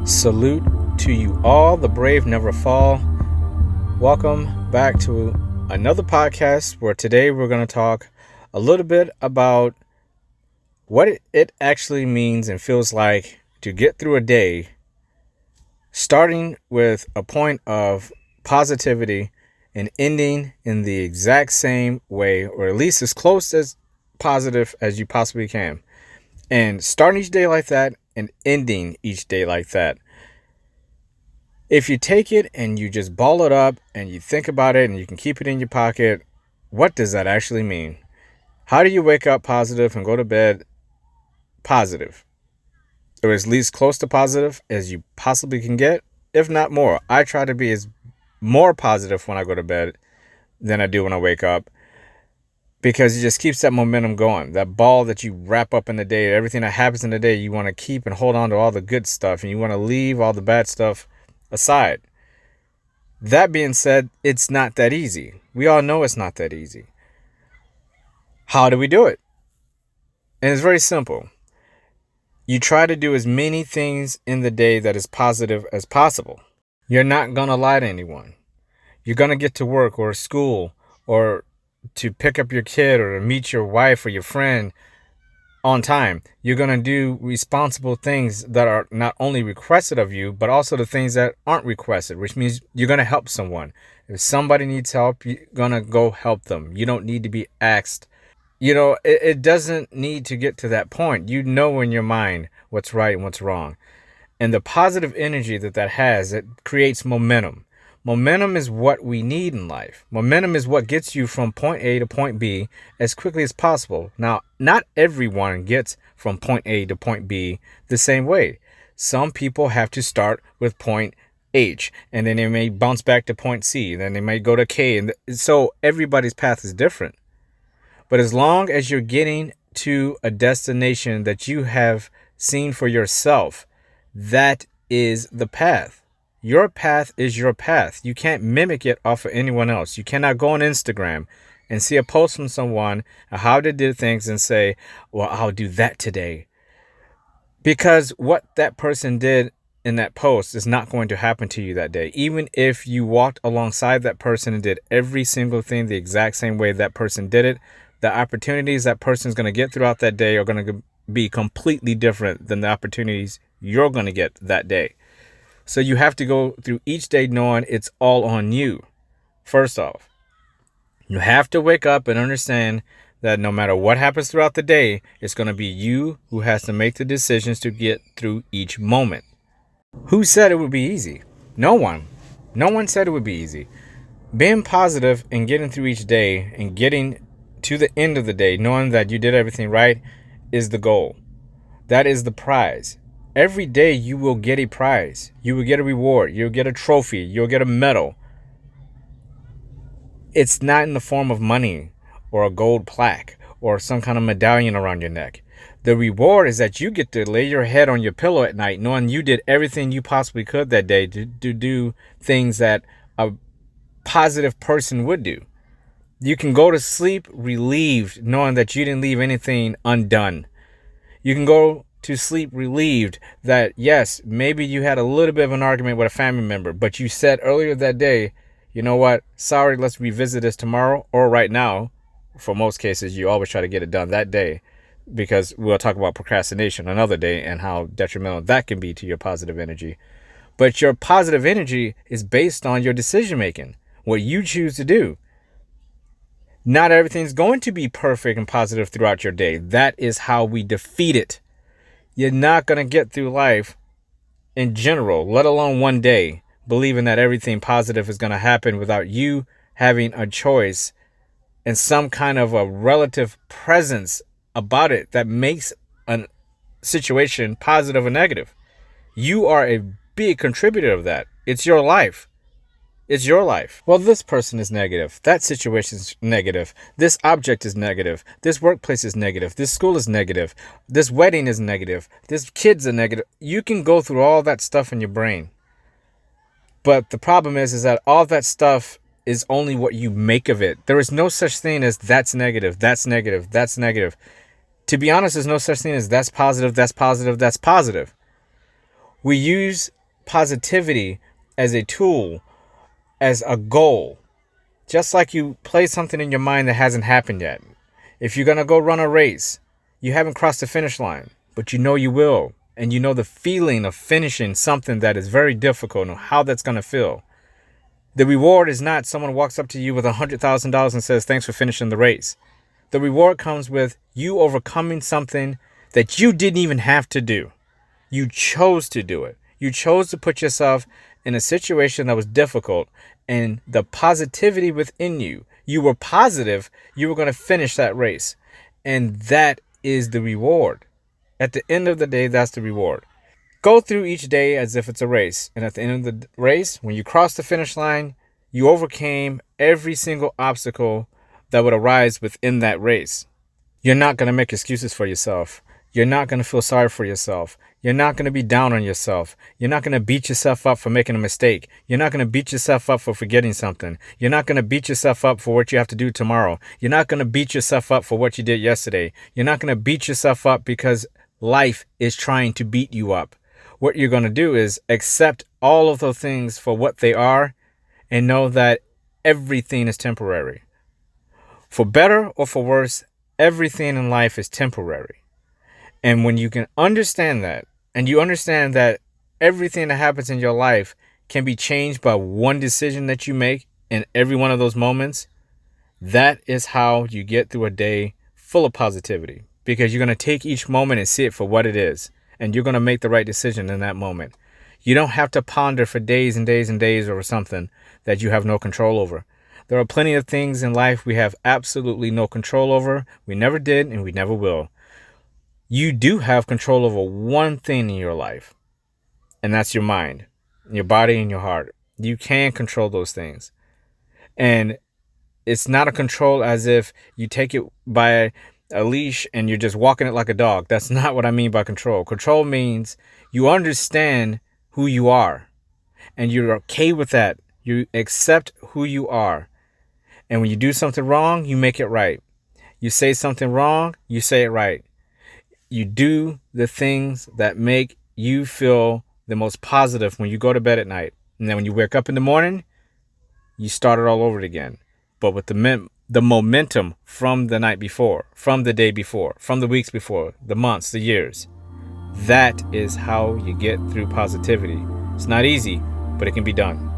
Salute to you all. The brave never fall. Welcome back to another podcast where today we're going to talk a little bit about what it actually means and feels like to get through a day, starting with a point of positivity and ending in the exact same way, or at least as close as positive as you possibly can. And starting each day like that and ending each day like that. If you take it and you just ball it up and you think about it and you can keep it in your pocket, what does that actually mean? How do you wake up positive and go to bed positive? Or as least close to positive as you possibly can get, if not more. I try to be as more positive when I go to bed than I do when I wake up, because it just keeps that momentum going. That ball that you wrap up in the day, everything that happens in the day, you want to keep and hold on to all the good stuff, and you want to leave all the bad stuff aside. That being said, it's not that easy. We all know it's not that easy. How do we do it? And it's very simple. You try to do as many things in the day that is positive as possible. You're not going to lie to anyone. You're going to get to work or school or to pick up your kid or to meet your wife or your friend on time. You're going to do responsible things that are not only requested of you, but also the things that aren't requested, which means you're going to help someone. If somebody needs help, you're going to go help them. You don't need to be asked. It doesn't need to get to that point. You know in your mind what's right and what's wrong. And the positive energy that has, it creates momentum. Momentum is what we need in life. Momentum is what gets you from point A to point B as quickly as possible. Now, not everyone gets from point A to point B the same way. Some people have to start with point H, and then they may bounce back to point C, then they may go to K. And so everybody's path is different. But as long as you're getting to a destination that you have seen for yourself, that is the path. Your path is your path. You can't mimic it off of anyone else. You cannot go on Instagram and see a post from someone on how they did things and say, well, I'll do that today. Because what that person did in that post is not going to happen to you that day. Even if you walked alongside that person and did every single thing the exact same way that person did it, the opportunities that person's going to get throughout that day are going to be completely different than the opportunities you're going to get that day. So you have to go through each day knowing it's all on you. First off, you have to wake up and understand that no matter what happens throughout the day, it's going to be you who has to make the decisions to get through each moment. Who said it would be easy? No one. No one said it would be easy. Being positive and getting through each day and getting to the end of the day, knowing that you did everything right, is the goal. That is the prize. Every day you will get a prize. You will get a reward. You'll get a trophy. You'll get a medal. It's not in the form of money or a gold plaque or some kind of medallion around your neck. The reward is that you get to lay your head on your pillow at night knowing you did everything you possibly could that day to do things that a positive person would do. You can go to sleep relieved knowing that you didn't leave anything undone. You can go to sleep relieved that, yes, maybe you had a little bit of an argument with a family member, but you said earlier that day, you know what, sorry, let's revisit this tomorrow or right now. For most cases, you always try to get it done that day, because we'll talk about procrastination another day and how detrimental that can be to your positive energy. But your positive energy is based on your decision making, what you choose to do. Not everything's going to be perfect and positive throughout your day. That is how we defeat it. You're not going to get through life in general, let alone one day, believing that everything positive is going to happen without you having a choice and some kind of a relative presence about it that makes a situation positive or negative. You are a big contributor of that. It's your life. It's your life. Well, this person is negative. That situation is negative. This object is negative. This workplace is negative. This school is negative. This wedding is negative. This kid's a negative. You can go through all that stuff in your brain. But the problem is that all that stuff is only what you make of it. There is no such thing as that's negative, that's negative, that's negative. To be honest, there's no such thing as that's positive, that's positive, that's positive. We use positivity as a tool, as a goal. Just like you play something in your mind that hasn't happened yet. If you're going to go run a race, you haven't crossed the finish line, but you know you will. And you know the feeling of finishing something that is very difficult and how that's going to feel. The reward is not someone walks up to you with $100,000 and says, thanks for finishing the race. The reward comes with you overcoming something that you didn't even have to do. You chose to do it. You chose to put yourself in a situation that was difficult, and the positivity within you, you were positive you were going to finish that race. And that is the reward. At the end of the day, that's the reward. Go through each day as if it's a race. And at the end of the race, when you cross the finish line, you overcame every single obstacle that would arise within that race. You're not going to make excuses for yourself. You're not going to feel sorry for yourself. You're not going to be down on yourself. You're not going to beat yourself up for making a mistake. You're not going to beat yourself up for forgetting something. You're not going to beat yourself up for what you have to do tomorrow. You're not going to beat yourself up for what you did yesterday. You're not going to beat yourself up because life is trying to beat you up. What you're going to do is accept all of those things for what they are and know that everything is temporary. For better or for worse, everything in life is temporary. And when you can understand that, and you understand that everything that happens in your life can be changed by one decision that you make in every one of those moments, that is how you get through a day full of positivity. Because you're going to take each moment and see it for what it is. And you're going to make the right decision in that moment. You don't have to ponder for days and days and days over something that you have no control over. There are plenty of things in life we have absolutely no control over. We never did and we never will. You do have control over one thing in your life, and that's your mind, your body, and your heart. You can control those things. And it's not a control as if you take it by a leash and you're just walking it like a dog. That's not what I mean by control. Control means you understand who you are, and you're okay with that. You accept who you are. And when you do something wrong, you make it right. You say something wrong, you say it right. You do the things that make you feel the most positive when you go to bed at night. And then when you wake up in the morning, you start it all over again. But with the momentum from the night before, from the day before, from the weeks before, the months, the years. That is how you get through positivity. It's not easy, but it can be done.